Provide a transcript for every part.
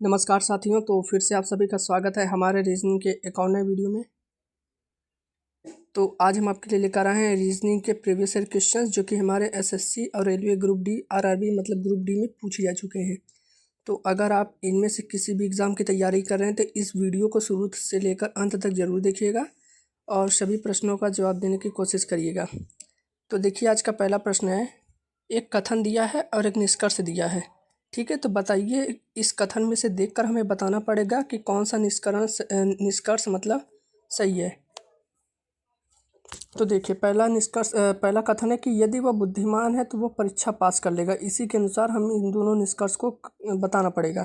नमस्कार साथियों, तो फिर से आप सभी का स्वागत है हमारे रीजनिंग के एक और नए वीडियो में। तो आज हम आपके लिए लेकर आए हैं रीजनिंग के प्रीवियस ईयर क्वेश्चंस जो कि हमारे एसएससी और रेलवे ग्रुप डी आरआरबी मतलब ग्रुप डी में पूछे जा चुके हैं। तो अगर आप इनमें से किसी भी एग्ज़ाम की तैयारी कर रहे हैं तो इस वीडियो को शुरू से लेकर अंत तक ज़रूर देखिएगा और सभी प्रश्नों का जवाब देने की कोशिश करिएगा। तो देखिए, आज का पहला प्रश्न है, एक कथन दिया है और एक निष्कर्ष दिया है। ठीक है, तो बताइए, इस कथन में से देखकर हमें बताना पड़ेगा कि कौन सा निष्कर्ष मतलब सही है। तो देखिए, पहला कथन है कि यदि वह बुद्धिमान है तो वह परीक्षा पास कर लेगा। इसी के अनुसार हम इन दोनों निष्कर्ष को बताना पड़ेगा।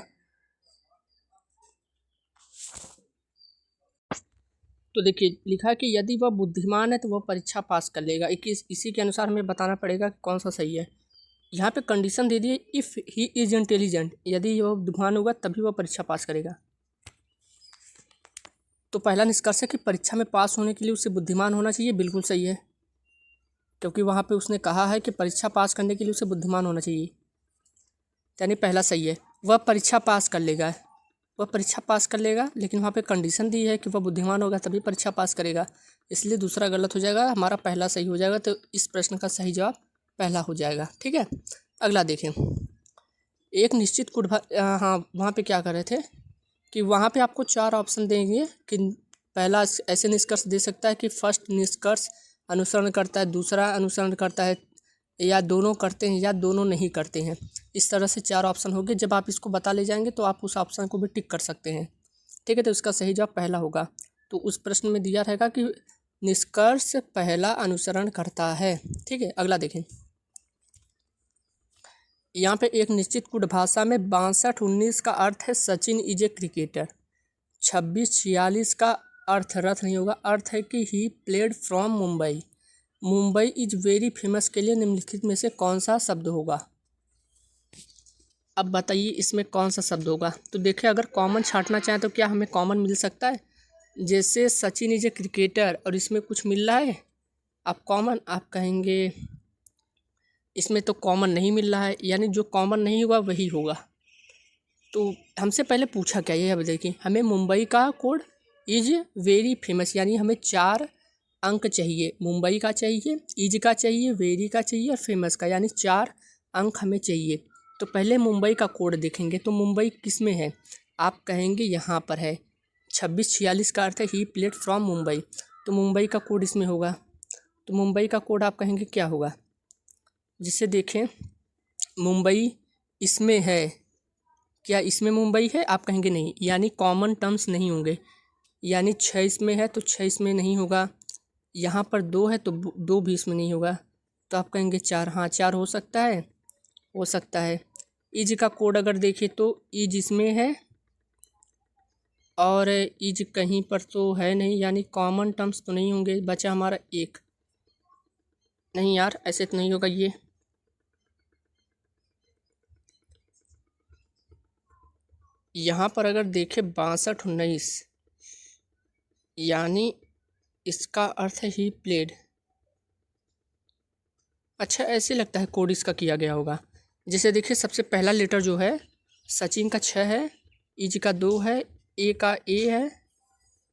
तो देखिए, लिखा है कि यदि वह बुद्धिमान है तो वह परीक्षा पास कर लेगा। इसी के अनुसार हमें बताना पड़ेगा कि कौन सा सही है। यहाँ पे कंडीशन दे दी है, इफ़ ही इज़ इंटेलिजेंट, यदि वह बुद्धिमान होगा तभी वह परीक्षा पास करेगा। तो पहला निष्कर्ष है कि परीक्षा में पास होने के लिए उसे बुद्धिमान होना चाहिए। बिल्कुल सही है, क्योंकि वहाँ पे उसने कहा है कि परीक्षा पास करने के लिए उसे बुद्धिमान होना चाहिए, यानी पहला सही है। वह परीक्षा पास कर लेगा, वह परीक्षा पास कर लेगा, लेकिन वहाँ पे कंडीशन दी है कि वह बुद्धिमान होगा तभी परीक्षा पास करेगा, इसलिए दूसरा गलत हो जाएगा, हमारा पहला सही हो जाएगा। तो इस प्रश्न का सही जवाब पहला हो जाएगा। ठीक है, अगला देखें। एक निश्चित हाँ, वहाँ पे क्या कर रहे थे कि वहाँ पे आपको 4 ऑप्शन देंगे कि पहला ऐसे निष्कर्ष दे सकता है कि फर्स्ट निष्कर्ष अनुसरण करता है, दूसरा अनुसरण करता है, या दोनों करते हैं, या दोनों नहीं करते हैं। इस तरह से 4 ऑप्शन होंगे। जब आप इसको बता ले जाएंगे तो आप उस ऑप्शन को भी टिक कर सकते हैं। ठीक है, तो इसका सही जवाब पहला होगा। तो उस प्रश्न में दिया रहेगा कि निष्कर्ष पहला अनुसरण करता है। ठीक है, अगला देखें। यहाँ पे एक निश्चित कुट भाषा में 62-19 का अर्थ है सचिन इज ए क्रिकेटर। 26-46 का अर्थ रथ नहीं होगा, अर्थ है कि he played from Mumbai. Mumbai is very famous के लिए निम्नलिखित में से कौन सा शब्द होगा। अब बताइए इसमें कौन सा शब्द होगा। तो देखिए, अगर कॉमन छांटना चाहें तो क्या हमें कॉमन मिल सकता है। जैसे सचिन इज ए क्रिकेटर और इसमें कुछ मिल रहा है, आप कहेंगे इसमें तो कॉमन नहीं मिल रहा है, यानी जो कॉमन नहीं हुआ वही होगा। तो हमसे पहले पूछा क्या, ये अब देखिए, हमें मुंबई का कोड इज वेरी फेमस, यानी हमें 4 अंक चाहिए। मुंबई का चाहिए, इज का चाहिए, वेरी का चाहिए और फेमस का, यानी 4 अंक हमें चाहिए। तो पहले मुंबई का कोड देखेंगे। तो मुंबई किस में है, आप कहेंगे यहाँ पर है। 26-46 का अर्थ है ही प्लेड फ्रॉम मुंबई, तो मुंबई का कोड इसमें होगा। तो मुंबई का कोड आप कहेंगे क्या होगा, जिससे देखें मुंबई इसमें है, क्या इसमें मुंबई है, आप कहेंगे नहीं, यानी कॉमन टर्म्स नहीं होंगे। यानी 6 इसमें है तो 6 इसमें नहीं होगा, यहाँ पर 2 है तो 2 भी इसमें नहीं होगा, तो आप कहेंगे 4। हाँ, 4 हो सकता है, हो सकता है। इज का कोड अगर देखें तो इज इसमें है और इज कहीं पर तो है नहीं, यानी कॉमन टर्म्स तो नहीं होंगे। बचा हमारा 1। नहीं यार, ऐसे तो नहीं होगा ये। यहाँ पर अगर देखें 62-19, यानी इसका अर्थ है ही प्लेड। अच्छा, ऐसे लगता है कोड इसका किया गया होगा। जैसे देखिए, सबसे पहला लेटर जो है सचिन का 6 है, इज का 2 है, ए का ए है,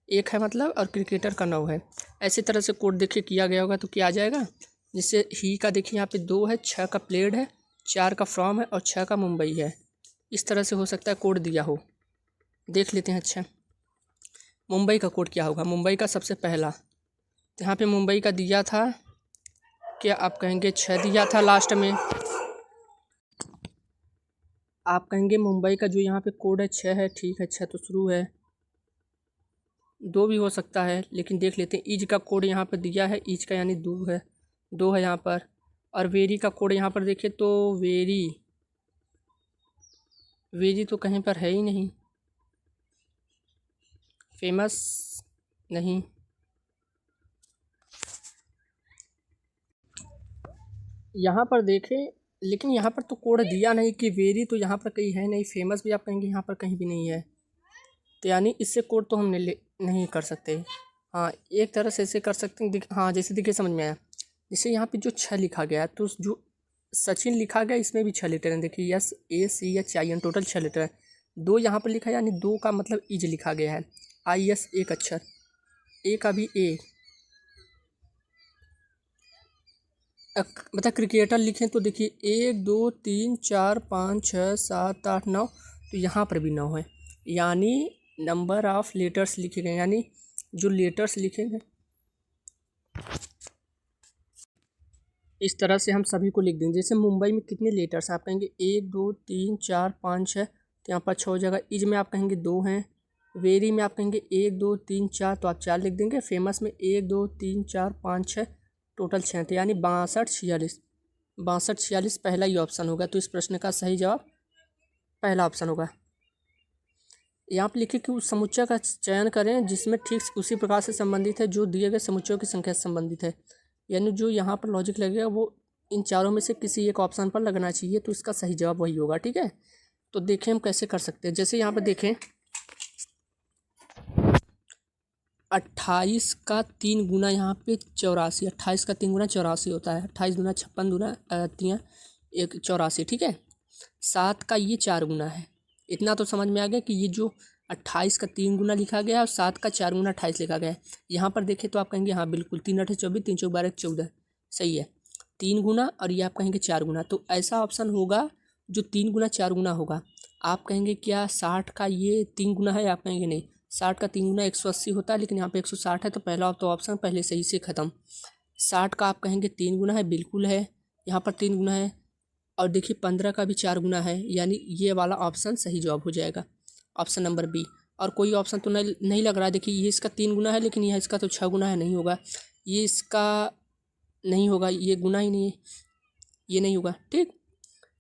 1 है मतलब, और क्रिकेटर का 9 है। ऐसी तरह से कोड देखिए किया गया होगा तो क्या आ जाएगा। जैसे ही का देखिए यहाँ पे 2 है, 6 का प्लेड है, 4 का फ्रॉम है और 6 का मुंबई है। इस तरह से हो सकता है कोड दिया हो, देख लेते हैं। अच्छा, मुंबई का कोड क्या होगा। मुंबई का सबसे पहला, तो यहाँ पे मुंबई का दिया था, क्या आप कहेंगे 6 दिया था लास्ट में, आप कहेंगे मुंबई का जो यहाँ पे कोड है 6 है। ठीक है, 6 तो शुरू है, 2 भी हो सकता है, लेकिन देख लेते हैं। ईज का कोड यहाँ पर दिया है, ईज का यानी 2 है, 2 है यहाँ पर। और वेरी का कोड यहाँ पर देखिए तो वेरी तो कहीं पर है ही नहीं। फेमस नहीं, यहाँ पर देखें, लेकिन यहाँ पर तो कोड दिया नहीं कि वेरी तो यहाँ पर कहीं है नहीं, फेमस भी आप कहेंगे यहाँ पर कहीं भी नहीं है, तो यानी इससे कोड तो हम नहीं कर सकते। हाँ, एक तरह से ऐसे कर सकते हैं। हाँ, जैसे देखिए समझ में आया। जैसे यहाँ पे जो 6 लिखा गया है, तो जो सचिन लिखा गया इसमें भी 6 लेटर हैं। देखिए SACHIN, टोटल 6 लेटर है। 2 यहाँ पर लिखा है, यानी 2 का मतलब इज लिखा गया है। IS एक अक्षर, ए का भी ए। मतलब क्रिकेटर लिखें तो देखिए 1 2 3 4 5 6 7 8 9, तो यहाँ पर भी 9 है, यानी नंबर ऑफ लेटर्स लिखे गए, यानी जो लेटर्स लिखे गए इस तरह से हम सभी को लिख देंगे। जैसे मुंबई में कितने लेटर्स, आप कहेंगे 1 2 3 4 5 6, तो यहाँ पर 6 जगह। इज में आप कहेंगे 2 हैं। वेरी में आप कहेंगे 1 2 3 4, तो आप 4 लिख देंगे। फेमस में 1 2 3 4 5 6, टोटल 6 थे, यानी 62 46 46 पहला ही ऑप्शन होगा। तो इस प्रश्न का सही जवाब पहला ऑप्शन होगा। यहाँ पर लिखे कि उस समुच्चय का चयन करें जिसमें ठीक उसी प्रकार से संबंधित है जो दिए गए समुच्चयों की संख्या से संबंधित है, यानी जो यहाँ पर लॉजिक लगेगा वो इन चारों में से किसी एक ऑप्शन पर लगना चाहिए, तो इसका सही जवाब वही होगा। ठीक है, तो देखें हम कैसे कर सकते हैं। जैसे यहाँ पर देखें 28 का 3 गुना यहाँ पे 84, 28 का 3 गुना 84 होता है। 28 गुना 56 गुना 3 एक 84, ठीक है। 7 का ये 4 गुना है। इतना तो समझ में आ गया कि ये जो 28 का 3 गुना लिखा गया है और 7 का 4 गुना 28 लिखा गया है। यहाँ पर देखें तो आप कहेंगे हाँ बिल्कुल 3 8 24, 3 चौक 12 14, सही है। 3 गुना और ये आप कहेंगे 4 गुना, तो ऐसा ऑप्शन होगा जो 3 गुना 4 गुना होगा। आप कहेंगे क्या 60 का ये 3 गुना है, आप कहेंगे नहीं, 60 का 3 गुना 180 होता है, लेकिन यहाँ पे 160 है, तो पहला तो ऑप्शन पहले सही से ख़त्म। 60 का आप कहेंगे 3 गुना है, बिल्कुल है, यहाँ पर 3 गुना है। और देखिए 15 का भी 4 गुना है, यानी ये वाला ऑप्शन सही जवाब हो जाएगा, ऑप्शन नंबर बी। और कोई ऑप्शन तो नहीं लग रहा है। देखिए ये इसका 3 गुना है, लेकिन यह इसका तो 6 गुना है, नहीं होगा। ये इसका नहीं होगा, ये गुना ही नहीं है, ये नहीं होगा। ठीक,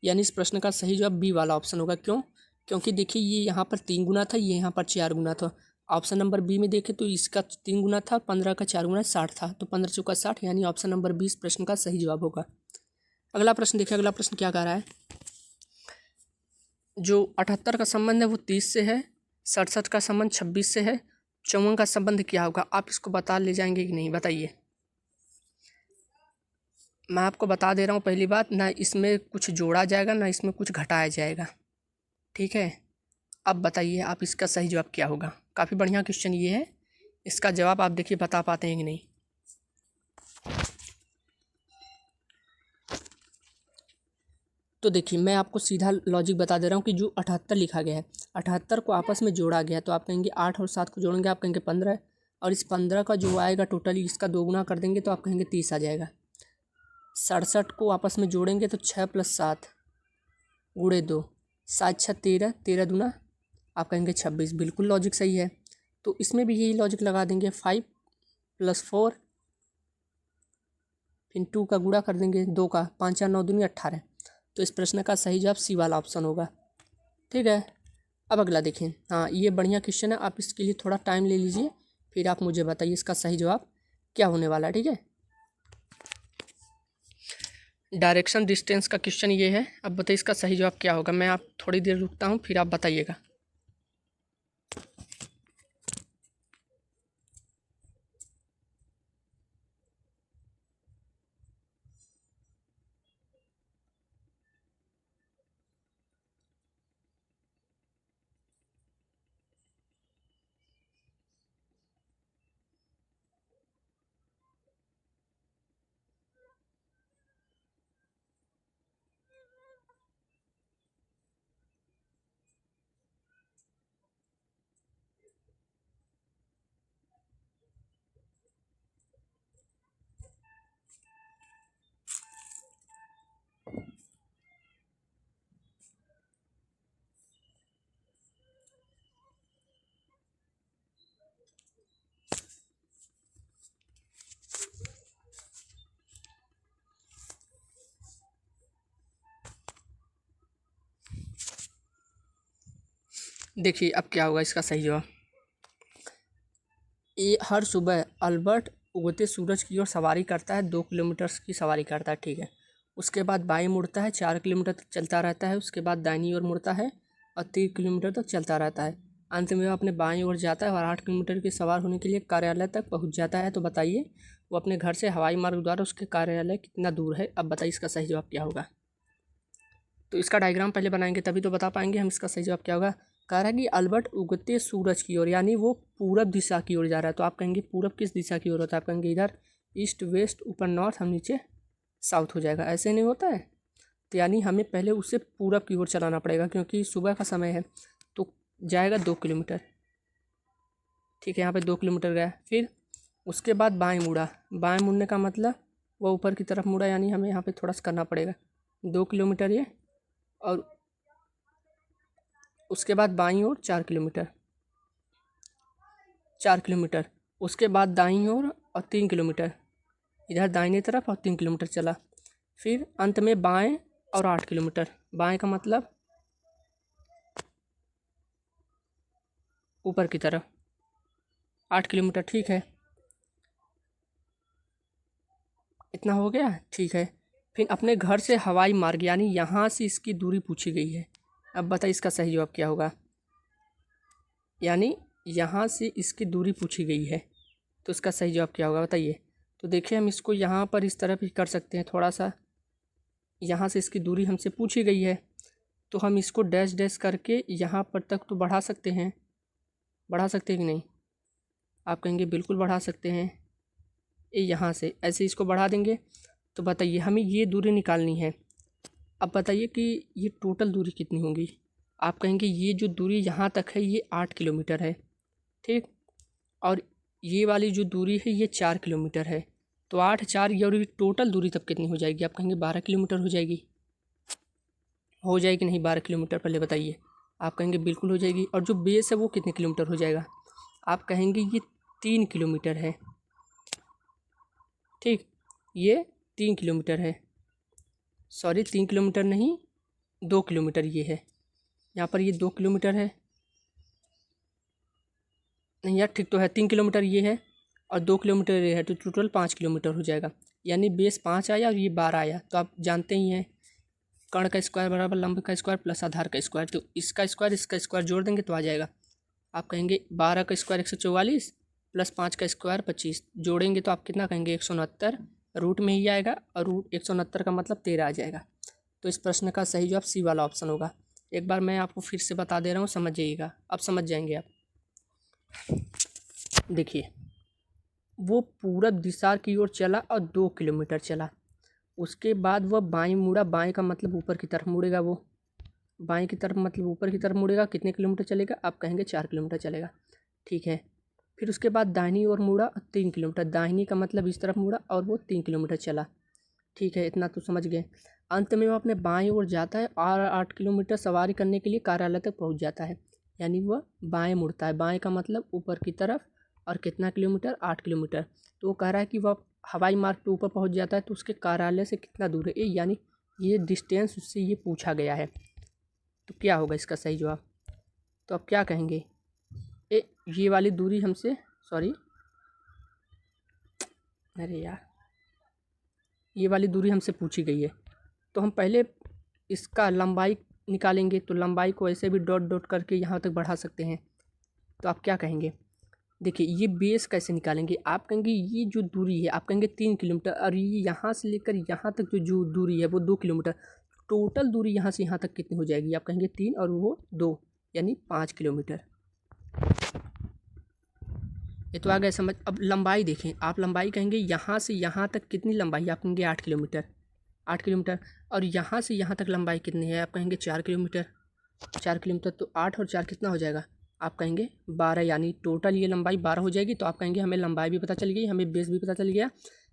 यानी इस प्रश्न का सही जवाब बी वाला ऑप्शन होगा। क्यों? क्योंकि देखिए ये यहाँ पर 3 गुना था, ये यहाँ पर 4 गुना था। ऑप्शन नंबर बी में देखें तो इसका 3 गुना था, 15 का 4 गुना 60 था, तो 15 चौका 60, यानी ऑप्शन नंबर 20 प्रश्न का सही जवाब होगा। अगला प्रश्न देखिए, अगला प्रश्न क्या कह रहा है। जो 78 का संबंध है वो 30 से है, 67 का संबंध 26 से है, 54 का संबंध क्या होगा? आप इसको बता ले जाएंगे कि नहीं, बताइए। मैं आपको बता दे रहा हूँ, पहली बात, ना इसमें कुछ जोड़ा जाएगा ना इसमें कुछ घटाया जाएगा, ठीक है। अब बताइए आप इसका सही जवाब क्या होगा। काफ़ी बढ़िया क्वेश्चन ये है, इसका जवाब आप देखिए बता पाते हैं कि नहीं। तो देखिए मैं आपको सीधा लॉजिक बता दे रहा हूँ कि जो 78 लिखा गया है, 78 को आपस में जोड़ा गया, तो आप कहेंगे 8 और 7 को जोड़ेंगे, आप कहेंगे 15, और इस 15 का जो आएगा टोटली इसका 2 गुना कर देंगे तो आप कहेंगे 30 आ जाएगा। 67 को आपस में जोड़ेंगे तो 6 + 7 गुणे 2, 7 6 13, 13 दूना आप कहेंगे 26, बिल्कुल लॉजिक सही है। तो इसमें भी यही लॉजिक लगा देंगे, 5 + 4, फिर 2 का गुणा कर देंगे 2 का, 5 4 9 दूनी 18, तो इस प्रश्न का सही जवाब सी वाला ऑप्शन होगा। ठीक है, अब अगला देखें। हाँ ये बढ़िया क्वेश्चन है, आप इसके लिए थोड़ा टाइम ले लीजिए, फिर आप मुझे बताइए इसका सही जवाब क्या होने वाला है। ठीक है, डायरेक्शन डिस्टेंस का क्वेश्चन ये है। अब बताइए इसका सही जवाब क्या होगा। मैं आप थोड़ी देर रुकता हूँ, फिर आप बताइएगा। देखिए अब क्या होगा इसका सही जवाब। ये हर सुबह अल्बर्ट उगते सूरज की ओर सवारी करता है, 2 किलोमीटर की सवारी करता है, ठीक है। उसके बाद बाएं मुड़ता है, 4 किलोमीटर तक चलता रहता है। उसके बाद दाहिनी ओर मुड़ता है और 3 किलोमीटर तक चलता रहता है। अंत में वह अपने बाएं ओर जाता है और 8 किलोमीटर के सवार होने के लिए कार्यालय तक पहुंच जाता है। तो बताइए वो अपने घर से हवाई मार्ग द्वारा उसके कार्यालय कितना दूर है। अब बताइए इसका सही जवाब क्या होगा। तो इसका डायग्राम पहले बनाएंगे तभी तो बता पाएंगे हम इसका सही जवाब क्या होगा। कह रहा है कि अल्बर्ट उगते सूरज की ओर, यानी वो पूरब दिशा की ओर जा रहा है। तो आप कहेंगे पूरब किस दिशा की ओर होता है? आप कहेंगे इधर ईस्ट वेस्ट, ऊपर नॉर्थ, हम नीचे साउथ हो जाएगा। ऐसे नहीं होता है। तो यानी हमें पहले उसे पूरब की ओर चलाना पड़ेगा, क्योंकि सुबह का समय है। तो जाएगा 2 किलोमीटर। ठीक है, यहाँ पे 2 किलोमीटर गया। फिर उसके बाद बाएं मुड़ा। बाएं मुड़ने का मतलब वो ऊपर की तरफ मुड़ा, यानी हमें यहाँ पे थोड़ा सा करना पड़ेगा 2 किलोमीटर ये। और उसके बाद बाईं ओर 4 किलोमीटर, 4 किलोमीटर। उसके बाद दाईं ओर और 3 किलोमीटर, इधर दाहिने तरफ और 3 किलोमीटर चला। फिर अंत में बाएं और 8 किलोमीटर। बाएं का मतलब ऊपर की तरफ, 8 किलोमीटर। ठीक है, इतना हो गया। ठीक है, फिर अपने घर से हवाई मार्ग, यानी यहाँ से इसकी दूरी पूछी गई है। अब बताइए इसका सही जवाब क्या होगा? यानी यहाँ से इसकी दूरी पूछी गई है, तो इसका सही जवाब क्या होगा बताइए? तो देखिए, हम इसको यहाँ पर इस तरफ ही कर सकते हैं थोड़ा सा। यहाँ से इसकी दूरी हमसे पूछी गई है, तो हम इसको डैश डैश करके यहाँ पर तक तो बढ़ा सकते हैं। बढ़ा सकते हैं कि नहीं? आप कहेंगे बिल्कुल बढ़ा सकते हैं। ये यहाँ से ऐसे इसको बढ़ा देंगे। तो बताइए, हमें ये दूरी निकालनी है। अब बताइए कि ये टोटल दूरी कितनी होगी? आप कहेंगे ये जो दूरी यहाँ तक है ये 8 किलोमीटर है, ठीक। और ये वाली जो दूरी है ये 4 किलोमीटर है। तो 8 4 ये, और टोटल दूरी तब कितनी हो जाएगी? आप कहेंगे 12 किलोमीटर हो जाएगी। हो जाएगी नहीं 12 किलोमीटर? पहले बताइए। आप कहेंगे बिल्कुल हो जाएगी। और जो बेस है वो कितने किलोमीटर हो जाएगा? आप कहेंगे ये 3 किलोमीटर है, ठीक। ये 3 किलोमीटर है, सॉरी 3 किलोमीटर नहीं, 2 किलोमीटर ये है। यहाँ पर ये 2 किलोमीटर है, नहीं यार ठीक तो है, 3 किलोमीटर ये है और 2 किलोमीटर ये है, तो टोटल 5 किलोमीटर हो जाएगा। यानी बेस 5 आया और ये 12 आया। तो आप जानते ही हैं कर्ण का स्क्वायर बराबर लंब का स्क्वायर प्लस आधार का स्क्वायर। तो इसका स्क्वायर जोड़ देंगे तो आ जाएगा। आप कहेंगे 12 का स्क्वायर 144 प्लस 5 का स्क्वायर 25, जोड़ेंगे तो आप कितना कहेंगे? 169। रूट में ही आएगा और रूट 169 का मतलब 13 आ जाएगा। तो इस प्रश्न का सही जवाब सी वाला ऑप्शन होगा। एक बार मैं आपको फिर से बता दे रहा हूँ, समझ जाइएगा। अब समझ जाएंगे आप। देखिए, वो पूरब दिशा की ओर चला और 2 किलोमीटर चला। उसके बाद वह बाएं मुड़ा। बाएं का मतलब ऊपर की तरफ मुड़ेगा। वो बाएं की तरफ मतलब ऊपर की तरफ मुड़ेगा। कितने किलोमीटर चलेगा? आप कहेंगे 4 किलोमीटर चलेगा, ठीक है। फिर उसके बाद दाहिनी ओर मुड़ा और 3 किलोमीटर। दाहिनी का मतलब इस तरफ मुड़ा और वो 3 किलोमीटर चला, ठीक है। इतना तो समझ गए। अंत में वो अपने बाएं ओर जाता है और 8 किलोमीटर सवारी करने के लिए कार्यालय तक पहुंच जाता है, यानी वह बाएं मुड़ता है। बाएं का मतलब ऊपर की तरफ। और कितना किलोमीटर? 8 किलोमीटर। तो वो कह रहा है कि वह हवाई मार्ग पे ऊपर पहुंच जाता है, तो उसके कार्यालय से कितना दूर है? यानी ये डिस्टेंस उससे ये पूछा गया है। तो क्या होगा इसका सही जवाब? तो आप क्या कहेंगे? ये वाली दूरी हमसे, सॉरी अरे यार, ये वाली दूरी हमसे पूछी गई है। तो हम पहले इसका लंबाई निकालेंगे। तो लंबाई को ऐसे भी डॉट डॉट करके यहाँ तक बढ़ा सकते हैं। तो आप क्या कहेंगे? देखिए, ये बेस कैसे निकालेंगे? आप कहेंगे ये जो दूरी है, आप कहेंगे 3 किलोमीटर, और ये यहाँ से लेकर यहाँ तक जो दूरी है वो 2 किलोमीटर। टोटल दूरी यहाँ से यहाँ तक कितनी हो जाएगी? आप कहेंगे 3 और वो 2, यानी 5 किलोमीटर। ये तो आ गया समझ। अब लंबाई देखें। आप लंबाई कहेंगे यहाँ से यहाँ तक कितनी लंबाई है? आप कहेंगे 8 किलोमीटर, 8 किलोमीटर। और यहाँ से यहाँ तक लंबाई कितनी है? आप कहेंगे 4 किलोमीटर, 4 किलोमीटर। तो 8 और 4 कितना हो जाएगा? आप कहेंगे 12, यानी टोटल ये लंबाई 12 हो जाएगी। तो आप कहेंगे हमें लंबाई भी पता चल गई, हमें बेस भी पता चल गया।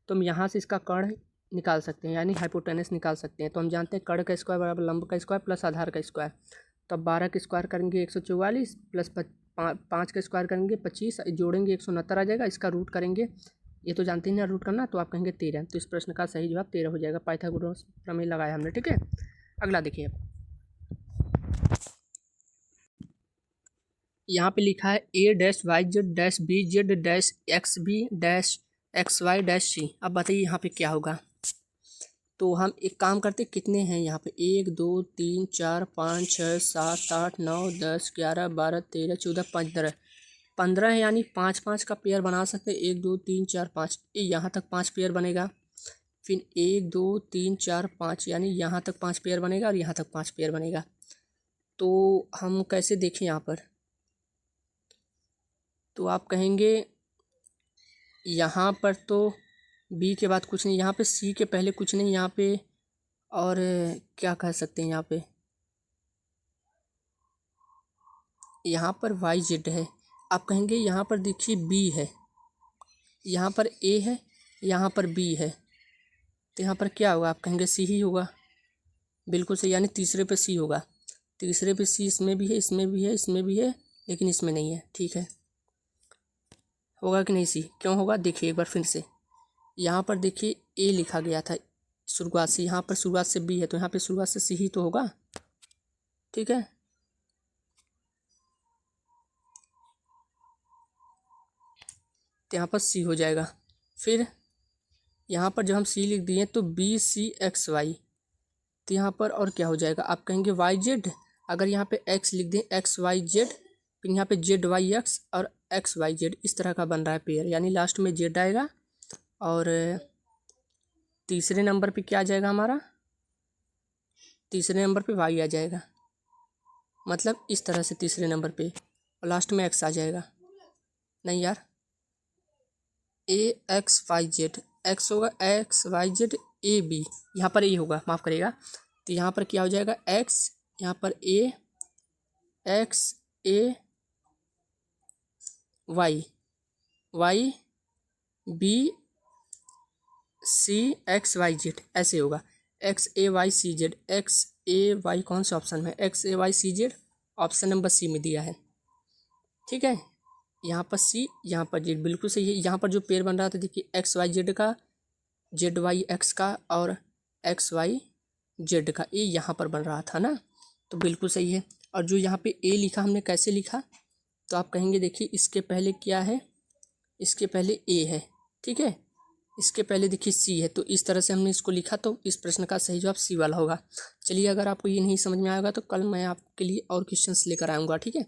तो हम यहाँ से इसका कर्ण निकाल सकते हैं, यानी हाइपोटेनस निकाल सकते हैं। तो हम जानते हैं कर्ण का स्क्वायर बराबर लंब का स्क्वायर प्लस आधार का स्क्वायर। तो अब 12 का स्क्वायर करेंगे 144 प्लस 5 का स्क्वायर करेंगे 25, जोड़ेंगे 169 आ जाएगा। इसका रूट करेंगे, ये तो जानते हैं ना रूट करना। तो आप कहेंगे 13। तो इस प्रश्न का सही जवाब 13 हो जाएगा। पाइथागोरस प्रमेय लगाया हमने, ठीक है। अगला देखिए, अब यहाँ पे लिखा है A dash Y Z dash B Z dash X B dash X Y dash C. अब बताइए यहाँ पे क्या होगा? तो हम एक काम करते, कितने हैं यहाँ पे? 1 2 3 4 5 6 7 8 9 10 11 12 13 14 15, 15 है, यानी 5 5 का पेयर बना सकते हैं। 1 2 3 4 5, यहाँ तक 5 पेयर बनेगा। फिर 1 2 3 4 5, यानी यहाँ तक 5 पेयर बनेगा और यहाँ तक 5 पेयर बनेगा। तो हम कैसे देखें यहाँ पर, तो आप कहेंगे यहाँ पर तो बी के बाद कुछ नहीं, यहाँ पे सी के पहले कुछ नहीं, यहाँ पे और क्या कह सकते हैं, यहाँ पर वाई जेड है। आप कहेंगे यहाँ पर देखिए बी है, यहाँ पर ए है, यहाँ पर बी है, तो यहाँ पर क्या होगा, आप कहेंगे सी ही होगा। बिल्कुल सही, यानी तीसरे पे सी होगा। तीसरे पे सी इसमें भी है, इसमें भी है, इसमें भी है, लेकिन इसमें नहीं है। ठीक है, होगा कि नहीं सी? क्यों होगा देखिए एक बार फिर से। यहाँ पर देखिए ए लिखा गया था शुरुआत से, यहाँ पर शुरुआत से बी है, तो यहाँ पे शुरुआत से सी ही तो होगा। ठीक है, तो यहाँ पर सी हो जाएगा। फिर यहाँ पर जब हम सी लिख दिए तो बी सी एक्स वाई, तो यहाँ पर और क्या हो जाएगा, आप कहेंगे वाई जेड। अगर यहाँ पे एक्स लिख दें, एक्स वाई जेड, फिर यहाँ पे जेड वाई एक्स और एक्स वाई जेड, इस तरह का बन रहा है पेयर, यानी लास्ट में जेड आएगा और तीसरे नंबर पे क्या आ जाएगा हमारा, तीसरे नंबर पे वाई आ जाएगा, मतलब इस तरह से तीसरे नंबर पे, और लास्ट में एक्स आ जाएगा। नहीं यार, A X Y Z, X होगा X Y Z A B, यहाँ पर ए होगा, माफ़ करिएगा। तो यहाँ पर क्या हो जाएगा, एक्स, यहाँ पर A X A Y, Y B C X Y Z, ऐसे होगा। X A Y C Z, X A Y कौन से ऑप्शन में, X A Y C Z option number C में दिया है। ठीक है, यहाँ पर सी, यहाँ पर जेड, बिल्कुल सही है। यहाँ पर जो पेयर बन रहा था देखिए, एक्स वाई जेड का, जेड वाई एक्स का और एक्स वाई जेड का, ये यहाँ पर बन रहा था ना, तो बिल्कुल सही है। और जो यहाँ पे ए लिखा हमने कैसे लिखा, तो आप कहेंगे देखिए इसके पहले क्या है, इसके पहले ए है, ठीक है, इसके पहले देखिए सी है, तो इस तरह से हमने इसको लिखा, तो इस प्रश्न का सही जवाब सी वाला होगा। चलिए, अगर आपको ये नहीं समझ में आएगा तो कल मैं आपके लिए और क्वेश्चंस लेकर आऊँगा। ठीक है।